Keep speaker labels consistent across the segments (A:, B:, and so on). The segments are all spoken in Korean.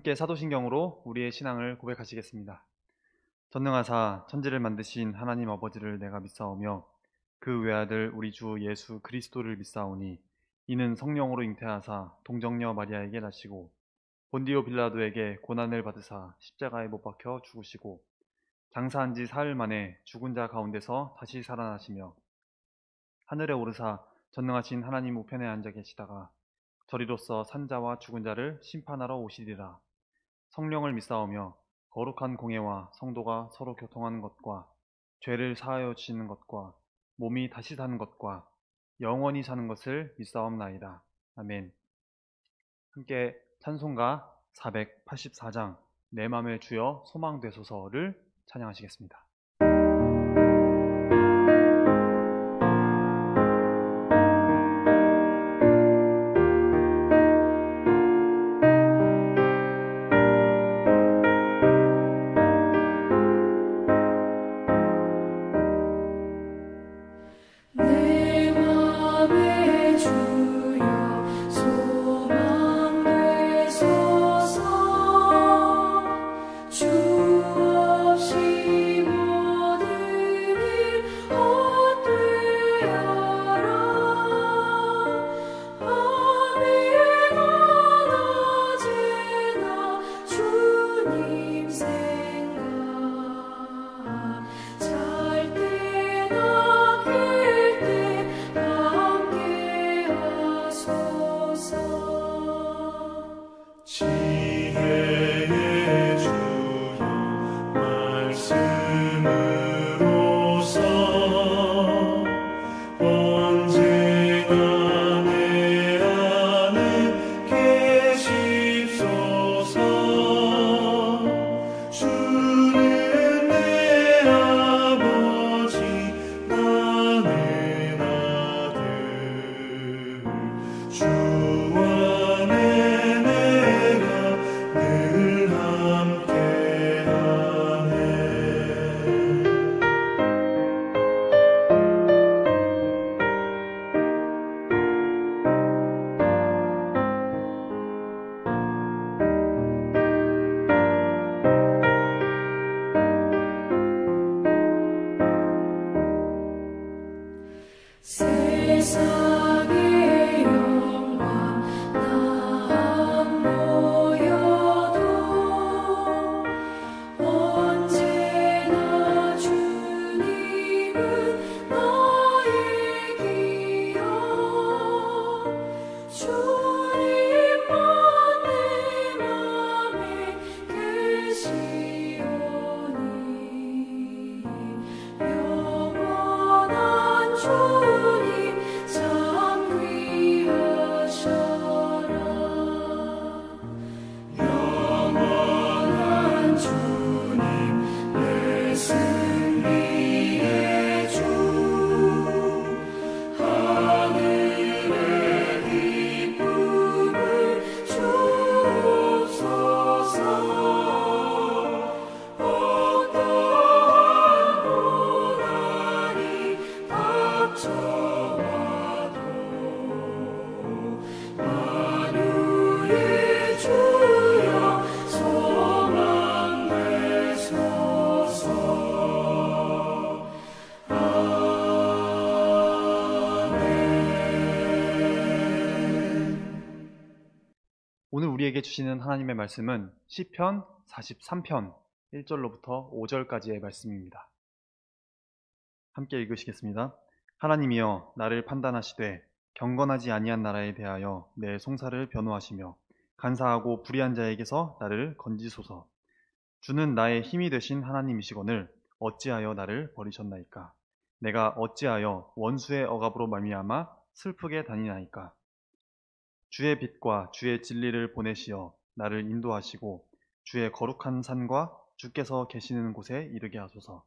A: 함께 사도신경으로 우리의 신앙을 고백하시겠습니다. 전능하사 천지를 만드신 하나님 아버지를 내가 믿사오며 그 외아들 우리 주 예수 그리스도를 믿사오니 이는 성령으로 잉태하사 동정녀 마리아에게 나시고 본디오 빌라도에게 고난을 받으사 십자가에 못 박혀 죽으시고 장사한 지 사흘 만에 죽은 자 가운데서 다시 살아나시며 하늘에 오르사 전능하신 하나님 우편에 앉아 계시다가 저리로서 산자와 죽은 자를 심판하러 오시리라. 성령을 믿사오며 거룩한 공예와 성도가 서로 교통하는 것과 죄를 사하여 주시는 것과 몸이 다시 사는 것과 영원히 사는 것을 믿사옵나이다. 아멘. 함께 찬송가 484장 내 맘의 주여 소망되소서를 찬양하시겠습니다.
B: 내 맘의 주여 소망되소서. 주 없이 모든 일 헛되어라. 밤에나 낮에나 주님 생각, 잘 때나 깰 때 함께하소서.
C: 지혜의 주여 말씀으로서 언제나 내 안에 계십소서. 주는 내 아버지 나는 아들 주 안에 내가 늘 함께하네.
B: 세상의 영광 나 안 보여도 언제나 주님은 나의 기여. 주님만 내 맘에 계시오니 영원한 주님 참 귀하셔라. 영원한 주님 내 승리의 주, 하늘의 기쁨을 주옵소서. 어떠한 고난이 닥쳐와도 만유의 주여 소망되소서.
A: 오늘 우리에게 주시는 하나님의 말씀은 시편 43편 1절로부터 5절까지의 말씀입니다. 함께 읽으시겠습니다. 하나님이여 나를 판단하시되 경건하지 아니한 나라에 대하여 내 송사를 변호하시며 간사하고 불의한 자에게서 나를 건지소서. 주는 나의 힘이 되신 하나님이시거늘 어찌하여 나를 버리셨나이까? 내가 어찌하여 원수의 억압으로 말미암아 슬프게 다니나이까? 주의 빛과 주의 진리를 보내시어 나를 인도하시고 주의 거룩한 산과 주께서 계시는 곳에 이르게 하소서.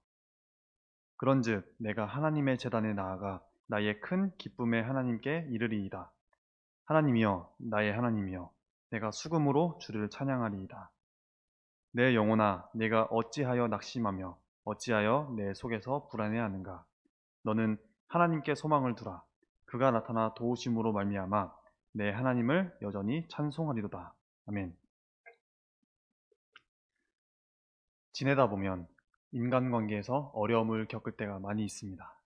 A: 그런즉 내가 하나님의 제단에 나아가 나의 큰 기쁨의 하나님께 이르리이다. 하나님이여 나의 하나님이여 내가 수금으로 주를 찬양하리이다. 내 영혼아 내가 어찌하여 낙심하며 어찌하여 내 속에서 불안해하는가? 너는 하나님께 소망을 두라. 그가 나타나 도우심으로 말미암아 내 하나님을 여전히 찬송하리로다. 아멘. 지내다 보면 인간관계에서 어려움을 겪을 때가 많이 있습니다.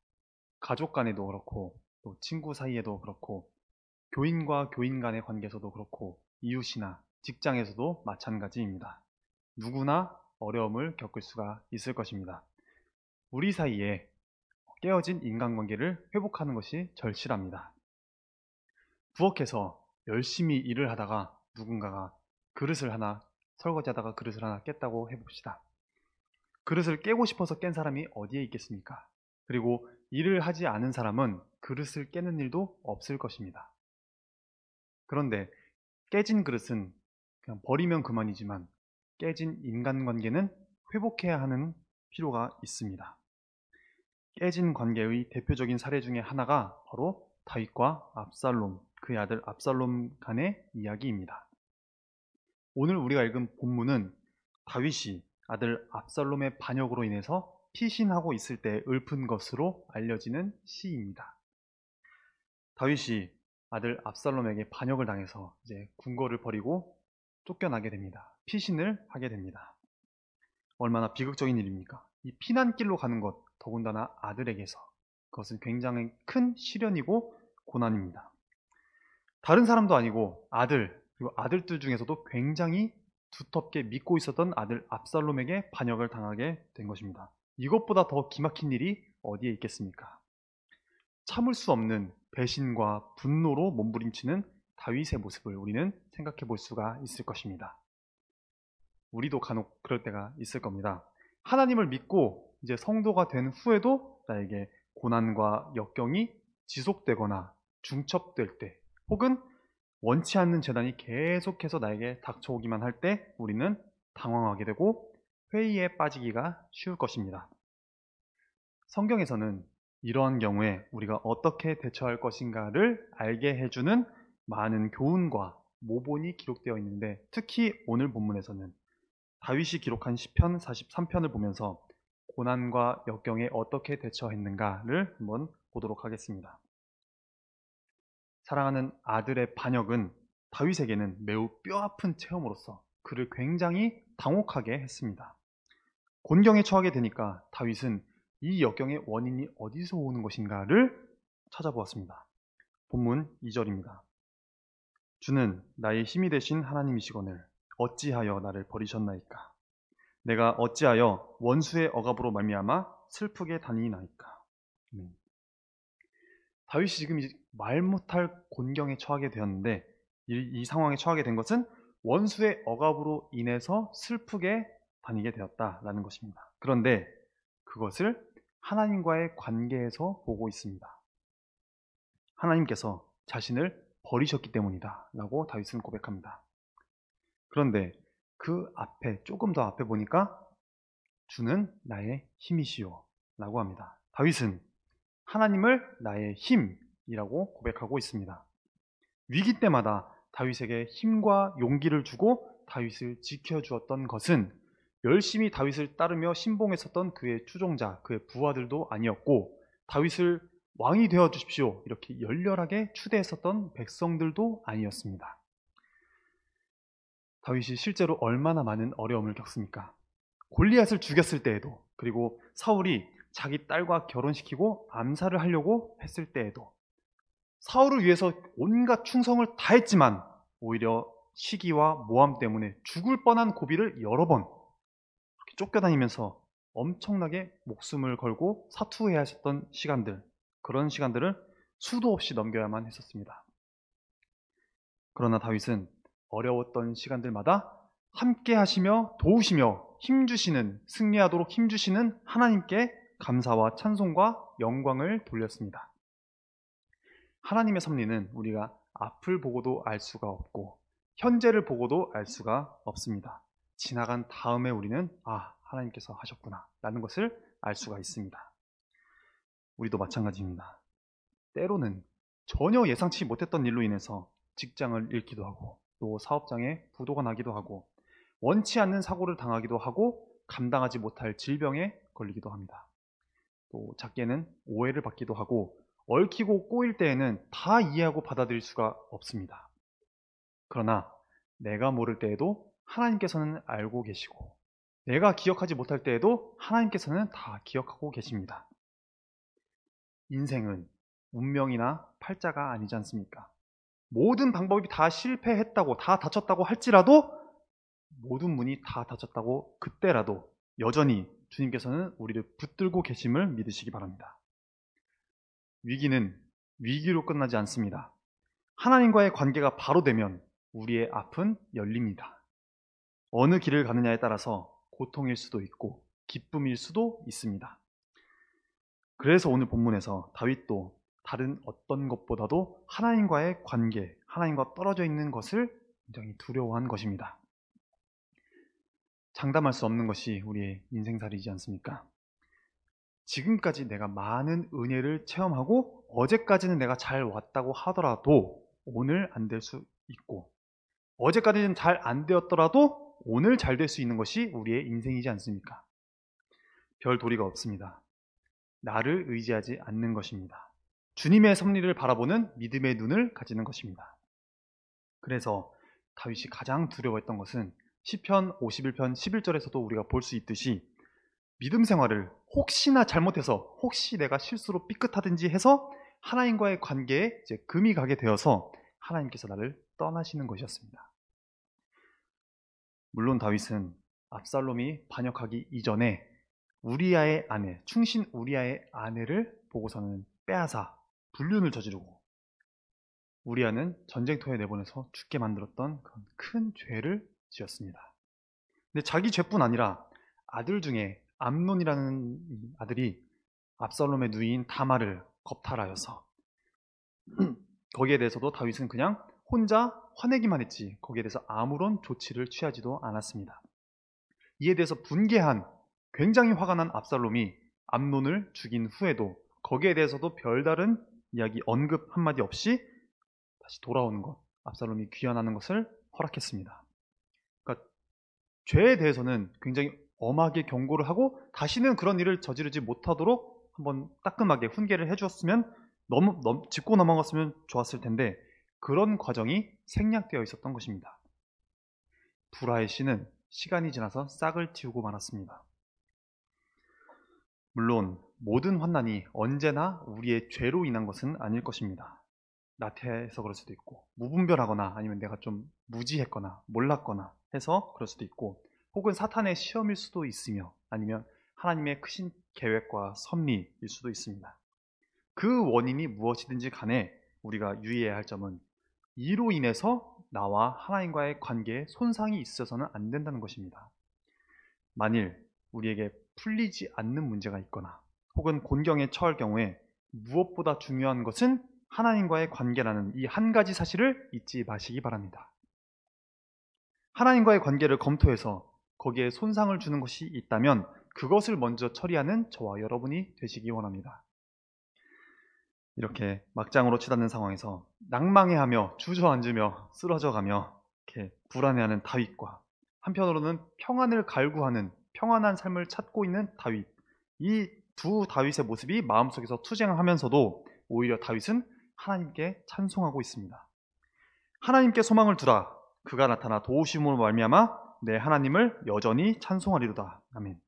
A: 가족 간에도 그렇고, 또 친구 사이에도 그렇고, 교인과 교인 간의 관계에서도 그렇고, 이웃이나 직장에서도 마찬가지입니다. 누구나 어려움을 겪을 수가 있을 것입니다. 우리 사이에 깨어진 인간관계를 회복하는 것이 절실합니다. 부엌에서 열심히 일을 하다가 누군가가 설거지하다가 그릇을 하나 깼다고 해봅시다. 그릇을 깨고 싶어서 깬 사람이 어디에 있겠습니까? 그리고 일을 하지 않은 사람은 그릇을 깨는 일도 없을 것입니다. 그런데 깨진 그릇은 그냥 버리면 그만이지만 깨진 인간관계는 회복해야 하는 필요가 있습니다. 깨진 관계의 대표적인 사례 중에 하나가 바로 다윗과 압살롬, 그의 아들 압살롬 간의 이야기입니다. 오늘 우리가 읽은 본문은 다윗이 아들 압살롬의 반역으로 인해서 피신하고 있을 때 읊은 것으로 알려지는 시입니다. 다윗이 아들 압살롬에게 반역을 당해서 이제 궁궐을 버리고 쫓겨나게 됩니다. 피신을 하게 됩니다. 얼마나 비극적인 일입니까? 이 피난길로 가는 것, 더군다나 아들에게서, 그것은 굉장히 큰 시련이고 고난입니다. 다른 사람도 아니고 아들, 그리고 아들들 중에서도 굉장히 두텁게 믿고 있었던 아들 압살롬에게 반역을 당하게 된 것입니다. 이것보다 더 기막힌 일이 어디에 있겠습니까? 참을 수 없는 배신과 분노로 몸부림치는 다윗의 모습을 우리는 생각해 볼 수가 있을 것입니다. 우리도 간혹 그럴 때가 있을 겁니다. 하나님을 믿고 이제 성도가 된 후에도 나에게 고난과 역경이 지속되거나 중첩될 때, 혹은 원치 않는 재난이 계속해서 나에게 닥쳐오기만 할 때 우리는 당황하게 되고 회의에 빠지기가 쉬울 것입니다. 성경에서는 이러한 경우에 우리가 어떻게 대처할 것인가를 알게 해주는 많은 교훈과 모본이 기록되어 있는데, 특히 오늘 본문에서는 다윗이 기록한 시편 43편을 보면서 고난과 역경에 어떻게 대처했는가를 한번 보도록 하겠습니다. 사랑하는 아들의 반역은 다윗에게는 매우 뼈아픈 체험으로서 그를 굉장히 당혹하게 했습니다. 곤경에 처하게 되니까 다윗은 이 역경의 원인이 어디서 오는 것인가를 찾아보았습니다. 본문 2절입니다. 주는 나의 힘이 되신 하나님이시거늘 어찌하여 나를 버리셨나이까? 내가 어찌하여 원수의 억압으로 말미암아 슬프게 다니나이까? 다윗이 지금 말 못할 곤경에 처하게 되었는데, 이 상황에 처하게 된 것은 원수의 억압으로 인해서 슬프게 다니게 되었다라는 것입니다. 그런데 그것을 하나님과의 관계에서 보고 있습니다. 하나님께서 자신을 버리셨기 때문이다 라고 다윗은 고백합니다. 그런데 그 앞에, 조금 더 앞에 보니까 주는 나의 힘이시오 라고 합니다. 다윗은 하나님을 나의 힘이라고 고백하고 있습니다. 위기 때마다 다윗에게 힘과 용기를 주고 다윗을 지켜주었던 것은 열심히 다윗을 따르며 신봉했었던 그의 추종자, 그의 부하들도 아니었고, 다윗을 왕이 되어 주십시오 이렇게 열렬하게 추대했었던 백성들도 아니었습니다. 다윗이 실제로 얼마나 많은 어려움을 겪습니까? 골리앗을 죽였을 때에도, 그리고 사울이 자기 딸과 결혼시키고 암살을 하려고 했을 때에도, 사울을 위해서 온갖 충성을 다했지만 오히려 시기와 모함 때문에 죽을 뻔한 고비를 여러 번 쫓겨다니면서 엄청나게 목숨을 걸고 사투해야 했었던 시간들, 그런 시간들을 수도 없이 넘겨야만 했었습니다. 그러나 다윗은 어려웠던 시간들마다 함께 하시며 도우시며 힘주시는, 승리하도록 힘주시는 하나님께 감사와 찬송과 영광을 돌렸습니다. 하나님의 섭리는 우리가 앞을 보고도 알 수가 없고 현재를 보고도 알 수가 없습니다. 지나간 다음에 우리는 하나님께서 하셨구나 라는 것을 알 수가 있습니다. 우리도 마찬가지입니다. 때로는 전혀 예상치 못했던 일로 인해서 직장을 잃기도 하고, 또 사업장에 부도가 나기도 하고, 원치 않는 사고를 당하기도 하고, 감당하지 못할 질병에 걸리기도 합니다. 또 작게는 오해를 받기도 하고, 얽히고 꼬일 때에는 다 이해하고 받아들일 수가 없습니다. 그러나 내가 모를 때에도 하나님께서는 알고 계시고, 내가 기억하지 못할 때에도 하나님께서는 다 기억하고 계십니다. 인생은 운명이나 팔자가 아니지 않습니까? 모든 방법이 다 실패했다고, 다 다쳤다고 할지라도, 모든 문이 다 닫혔다고 그때라도 여전히 주님께서는 우리를 붙들고 계심을 믿으시기 바랍니다. 위기는 위기로 끝나지 않습니다. 하나님과의 관계가 바로 되면 우리의 앞은 열립니다. 어느 길을 가느냐에 따라서 고통일 수도 있고 기쁨일 수도 있습니다. 그래서 오늘 본문에서 다윗도 다른 어떤 것보다도 하나님과의 관계, 하나님과 떨어져 있는 것을 굉장히 두려워한 것입니다. 장담할 수 없는 것이 우리의 인생살이지 않습니까? 지금까지 내가 많은 은혜를 체험하고 어제까지는 내가 잘 왔다고 하더라도 오늘 안 될 수 있고, 어제까지는 잘 안 되었더라도 오늘 잘 될 수 있는 것이 우리의 인생이지 않습니까? 별 도리가 없습니다. 나를 의지하지 않는 것입니다. 주님의 섭리를 바라보는 믿음의 눈을 가지는 것입니다. 그래서 다윗이 가장 두려워했던 것은 시편 51편 11절에서도 우리가 볼 수 있듯이 믿음 생활을 혹시나 잘못해서, 혹시 내가 실수로 삐끗하든지 해서 하나님과의 관계에 이제 금이 가게 되어서 하나님께서 나를 떠나시는 것이었습니다. 물론 다윗은 압살롬이 반역하기 이전에 우리아의 아내, 충신 우리아의 아내를 보고서는 빼앗아 불륜을 저지르고 우리아는 전쟁터에 내보내서 죽게 만들었던 그런 큰 죄를 지었습니다. 근데 자기 죄뿐 아니라 아들 중에 암논이라는 아들이 압살롬의 누이인 다말을 겁탈하여서 거기에 대해서도 다윗은 그냥 혼자 화내기만 했지 거기에 대해서 아무런 조치를 취하지도 않았습니다. 이에 대해서 분개한, 굉장히 화가 난 압살롬이 암논을 죽인 후에도 거기에 대해서도 별다른 이야기, 언급 한마디 없이 다시 돌아오는 것, 압살롬이 귀환하는 것을 허락했습니다. 그러니까 죄에 대해서는 굉장히 엄하게 경고를 하고 다시는 그런 일을 저지르지 못하도록 한번 따끔하게 훈계를 해주었으면, 너무 짚고 넘어갔으면 좋았을 텐데 그런 과정이 생략되어 있었던 것입니다. 불화의 씨는 시간이 지나서 싹을 틔우고 말았습니다. 물론 모든 환난이 언제나 우리의 죄로 인한 것은 아닐 것입니다. 나태해서 그럴 수도 있고, 무분별하거나 아니면 내가 좀 무지했거나 몰랐거나 해서 그럴 수도 있고, 혹은 사탄의 시험일 수도 있으며, 아니면 하나님의 크신 계획과 섭리일 수도 있습니다. 그 원인이 무엇이든지 간에 우리가 유의해야 할 점은 이로 인해서 나와 하나님과의 관계에 손상이 있어서는 안 된다는 것입니다. 만일 우리에게 풀리지 않는 문제가 있거나 혹은 곤경에 처할 경우에 무엇보다 중요한 것은 하나님과의 관계라는 이 한 가지 사실을 잊지 마시기 바랍니다. 하나님과의 관계를 검토해서 거기에 손상을 주는 것이 있다면 그것을 먼저 처리하는 저와 여러분이 되시기 원합니다. 이렇게 막장으로 치닫는 상황에서 낭망해하며 주저앉으며 쓰러져가며 이렇게 불안해하는 다윗과 한편으로는 평안을 갈구하는 평안한 삶을 찾고 있는 다윗, 이 두 다윗의 모습이 마음속에서 투쟁하면서도 오히려 다윗은 하나님께 찬송하고 있습니다. 하나님께 소망을 두라. 그가 나타나 도우심으로 말미암아 내 하나님을 여전히 찬송하리로다. 아멘.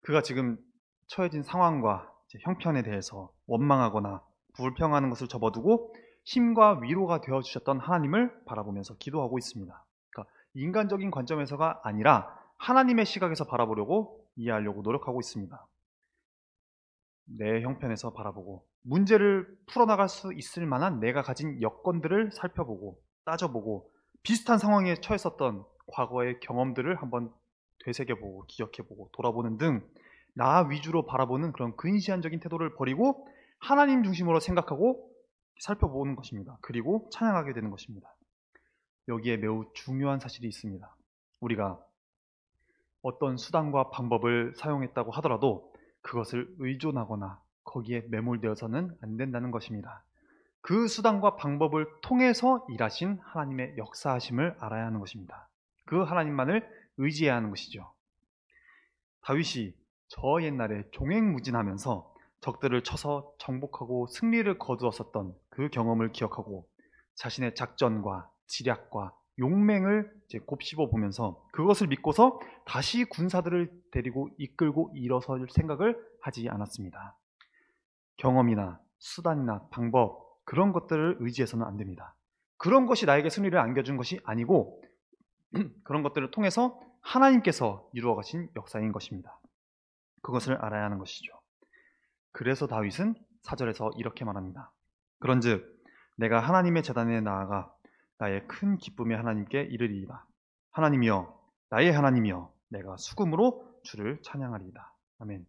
A: 그가 지금 처해진 상황과 형편에 대해서 원망하거나 불평하는 것을 접어두고 힘과 위로가 되어주셨던 하나님을 바라보면서 기도하고 있습니다. 그러니까 인간적인 관점에서가 아니라 하나님의 시각에서 바라보려고 이해하려고 노력하고 있습니다. 내 형편에서 바라보고 문제를 풀어나갈 수 있을 만한 내가 가진 여건들을 살펴보고 따져보고 비슷한 상황에 처했었던 과거의 경험들을 한번 되새겨보고 기억해보고 돌아보는 등 나 위주로 바라보는 그런 근시안적인 태도를 버리고 하나님 중심으로 생각하고 살펴보는 것입니다. 그리고 찬양하게 되는 것입니다. 여기에 매우 중요한 사실이 있습니다. 우리가 어떤 수단과 방법을 사용했다고 하더라도 그것을 의존하거나 거기에 매몰되어서는 안 된다는 것입니다. 그 수단과 방법을 통해서 일하신 하나님의 역사하심을 알아야 하는 것입니다. 그 하나님만을 의지해야 하는 것이죠. 다윗이 저 옛날에 종횡무진하면서 적들을 쳐서 정복하고 승리를 거두었었던 그 경험을 기억하고 자신의 작전과 지략과 용맹을 이제 곱씹어 보면서 그것을 믿고서 다시 군사들을 데리고 이끌고 일어설 생각을 하지 않았습니다. 경험이나 수단이나 방법, 그런 것들을 의지해서는 안 됩니다. 그런 것이 나에게 승리를 안겨준 것이 아니고 그런 것들을 통해서 하나님께서 이루어 가신 역사인 것입니다. 그것을 알아야 하는 것이죠. 그래서 다윗은 4절에서 이렇게 말합니다. 그런즉 내가 하나님의 제단에 나아가 나의 큰 기쁨의 하나님께 이르리이다. 하나님이여, 나의 하나님이여, 내가 수금으로 주를 찬양하리이다. 아멘.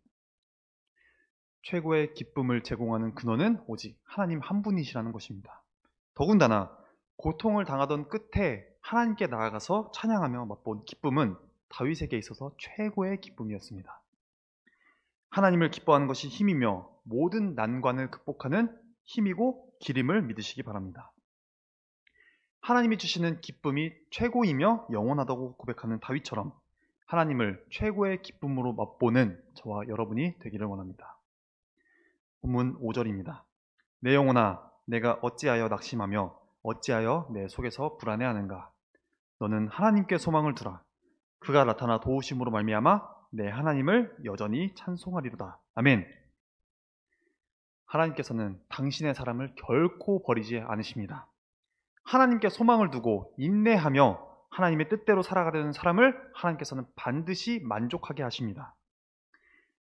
A: 최고의 기쁨을 제공하는 근원은 오직 하나님 한 분이시라는 것입니다. 더군다나 고통을 당하던 끝에 하나님께 나아가서 찬양하며 맛본 기쁨은 다윗에게 있어서 최고의 기쁨이었습니다. 하나님을 기뻐하는 것이 힘이며 모든 난관을 극복하는 힘이고 길임을 믿으시기 바랍니다. 하나님이 주시는 기쁨이 최고이며 영원하다고 고백하는 다윗처럼 하나님을 최고의 기쁨으로 맛보는 저와 여러분이 되기를 원합니다. 본문 5절입니다. 내 영혼아, 내가 어찌하여 낙심하며 어찌하여 내 속에서 불안해하는가? 너는 하나님께 소망을 두라. 그가 나타나 도우심으로 말미암아 내 하나님을 여전히 찬송하리로다. 아멘. 하나님께서는 당신의 사람을 결코 버리지 않으십니다. 하나님께 소망을 두고 인내하며 하나님의 뜻대로 살아가려는 사람을 하나님께서는 반드시 만족하게 하십니다.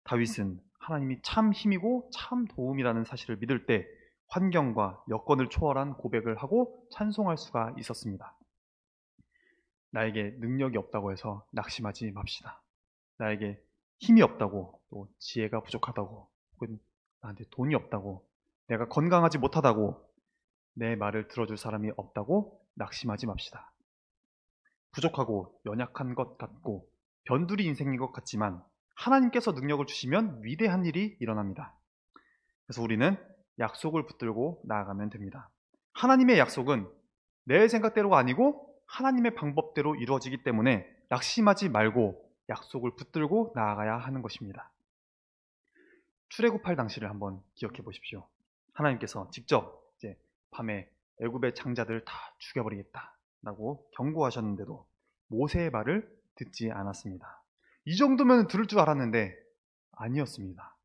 A: 다윗은 하나님이 참 힘이고 참 도움이라는 사실을 믿을 때 환경과 여건을 초월한 고백을 하고 찬송할 수가 있었습니다. 나에게 능력이 없다고 해서 낙심하지 맙시다. 나에게 힘이 없다고, 또 지혜가 부족하다고, 혹은 나한테 돈이 없다고, 내가 건강하지 못하다고, 내 말을 들어줄 사람이 없다고 낙심하지 맙시다. 부족하고 연약한 것 같고 변두리 인생인 것 같지만 하나님께서 능력을 주시면 위대한 일이 일어납니다. 그래서 우리는 약속을 붙들고 나아가면 됩니다. 하나님의 약속은 내 생각대로가 아니고 하나님의 방법대로 이루어지기 때문에 낙심하지 말고 약속을 붙들고 나아가야 하는 것입니다. 출애굽할 당시를 한번 기억해 보십시오. 하나님께서 직접 이제 밤에 애굽의 장자들 다 죽여버리겠다라고 경고하셨는데도 모세의 말을 듣지 않았습니다. 이 정도면 들을 줄 알았는데 아니었습니다.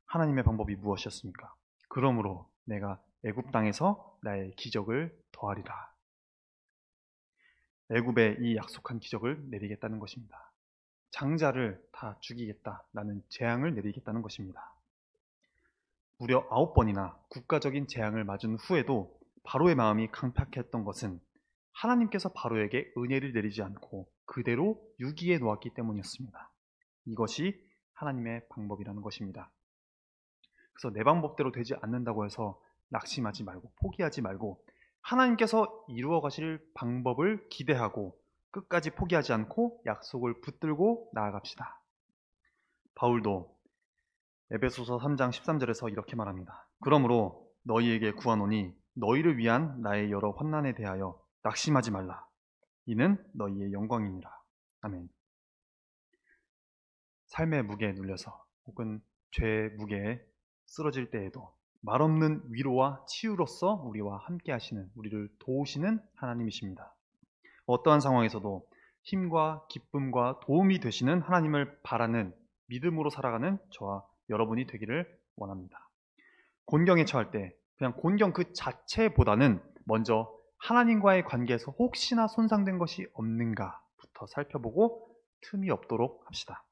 A: 하나님의 방법이 무엇이었습니까? 그러므로 내가 애굽 땅에서 나의 기적을 더하리라. 애굽에 이 약속한 기적을 내리겠다는 것입니다. 장자를 다 죽이겠다라는 재앙을 내리겠다는 것입니다. 무려 9번이나 국가적인 재앙을 맞은 후에도 바로의 마음이 강팍했던 것은 하나님께서 바로에게 은혜를 내리지 않고 그대로 유기에 놓았기 때문이었습니다. 이것이 하나님의 방법이라는 것입니다. 그래서 내 방법대로 되지 않는다고 해서 낙심하지 말고 포기하지 말고 하나님께서 이루어 가실 방법을 기대하고 끝까지 포기하지 않고 약속을 붙들고 나아갑시다. 바울도 에베소서 3장 13절에서 이렇게 말합니다. 그러므로 너희에게 구하노니 너희를 위한 나의 여러 환난에 대하여 낙심하지 말라. 이는 너희의 영광이니라. 아멘. 삶의 무게에 눌려서 혹은 죄의 무게에 쓰러질 때에도 말없는 위로와 치유로서 우리와 함께 하시는, 우리를 도우시는 하나님이십니다. 어떠한 상황에서도 힘과 기쁨과 도움이 되시는 하나님을 바라는 믿음으로 살아가는 저와 여러분이 되기를 원합니다. 곤경에 처할 때 그냥 곤경 그 자체보다는 먼저 하나님과의 관계에서 혹시나 손상된 것이 없는가부터 살펴보고 틈이 없도록 합시다.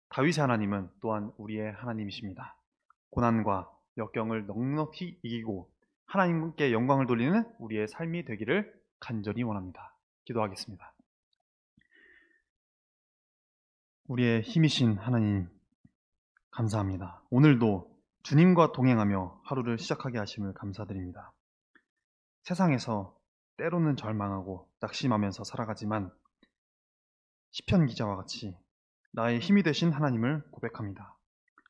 A: 다윗의 하나님은 또한 우리의 하나님이십니다. 고난과 역경을 넉넉히 이기고 하나님께 영광을 돌리는 우리의 삶이 되기를 간절히 원합니다. 기도하겠습니다. 우리의 힘이신 하나님, 감사합니다. 오늘도 주님과 동행하며 하루를 시작하게 하심을 감사드립니다. 세상에서 때로는 절망하고 낙심하면서 살아가지만 시편 기자와 같이 나의 힘이 되신 하나님을 고백합니다.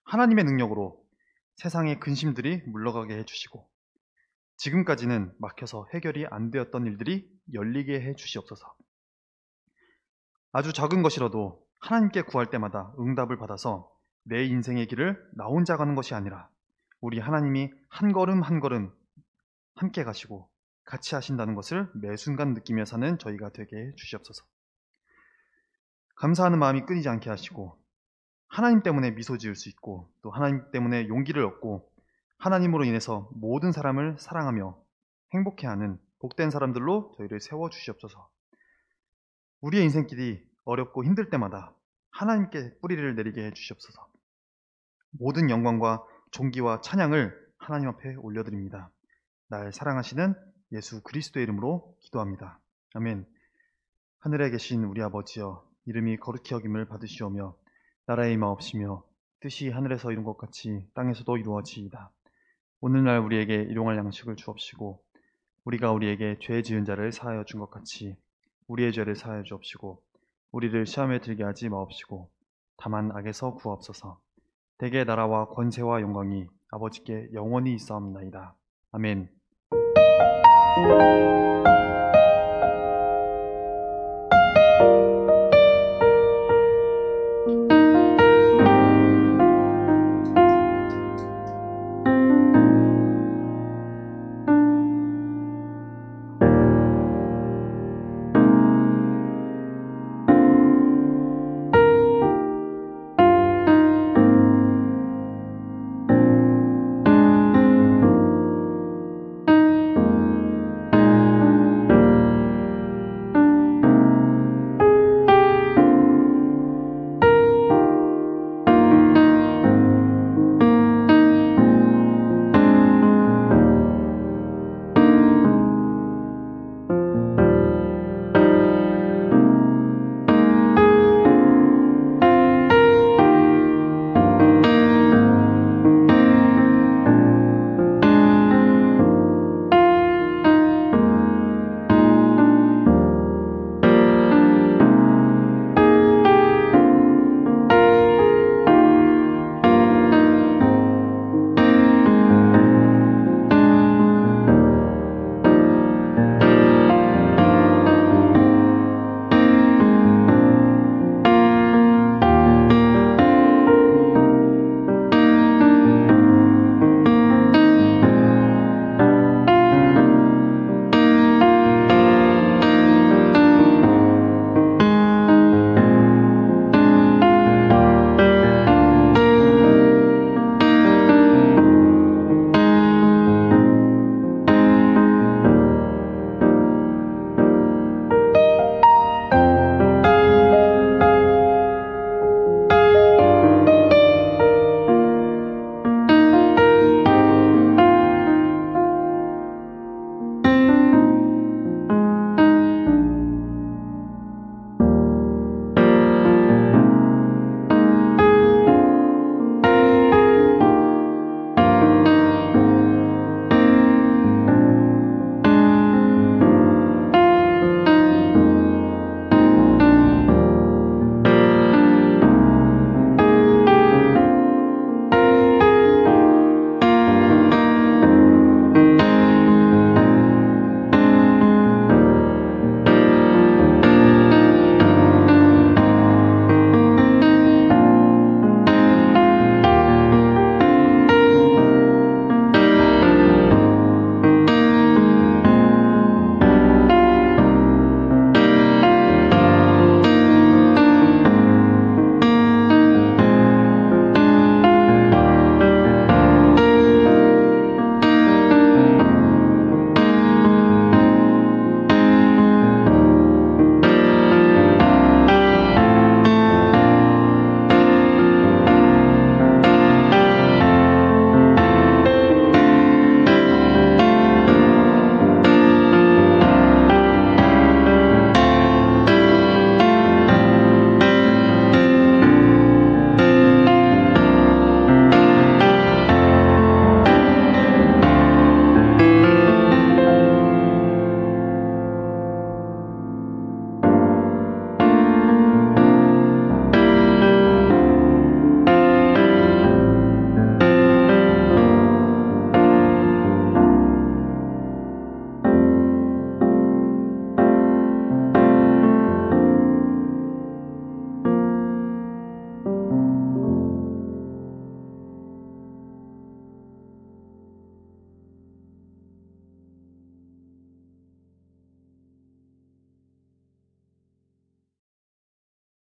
A: 하나님의 능력으로 세상의 근심들이 물러가게 해주시고 지금까지는 막혀서 해결이 안 되었던 일들이 열리게 해주시옵소서. 아주 작은 것이라도 하나님께 구할 때마다 응답을 받아서 내 인생의 길을 나 혼자 가는 것이 아니라 우리 하나님이 한 걸음 한 걸음 함께 가시고 같이 하신다는 것을 매 순간 느끼며 사는 저희가 되게 해 주시옵소서. 감사하는 마음이 끊이지 않게 하시고 하나님 때문에 미소 지을 수 있고 또 하나님 때문에 용기를 얻고 하나님으로 인해서 모든 사람을 사랑하며 행복해하는 복된 사람들로 저희를 세워주시옵소서. 우리의 인생길이 어렵고 힘들 때마다 하나님께 뿌리를 내리게 해주시옵소서. 모든 영광과 존귀와 찬양을 하나님 앞에 올려드립니다. 날 사랑하시는 예수 그리스도의 이름으로 기도합니다. 아멘. 하늘에 계신 우리 아버지여, 이름이 거룩히 여김을 받으시오며 나라의 임하옵시며 뜻이 하늘에서 이룬 것 같이 땅에서도 이루어지이다. 오늘날 우리에게 일용할 양식을 주옵시고 우리가 우리에게 죄 지은 자를 사하여 준 것 같이 우리의 죄를 사하여 주옵시고 우리를 시험에 들게 하지 마옵시고 다만 악에서 구하옵소서. 대개 나라와 권세와 영광이 아버지께 영원히 있사옵나이다. 아멘.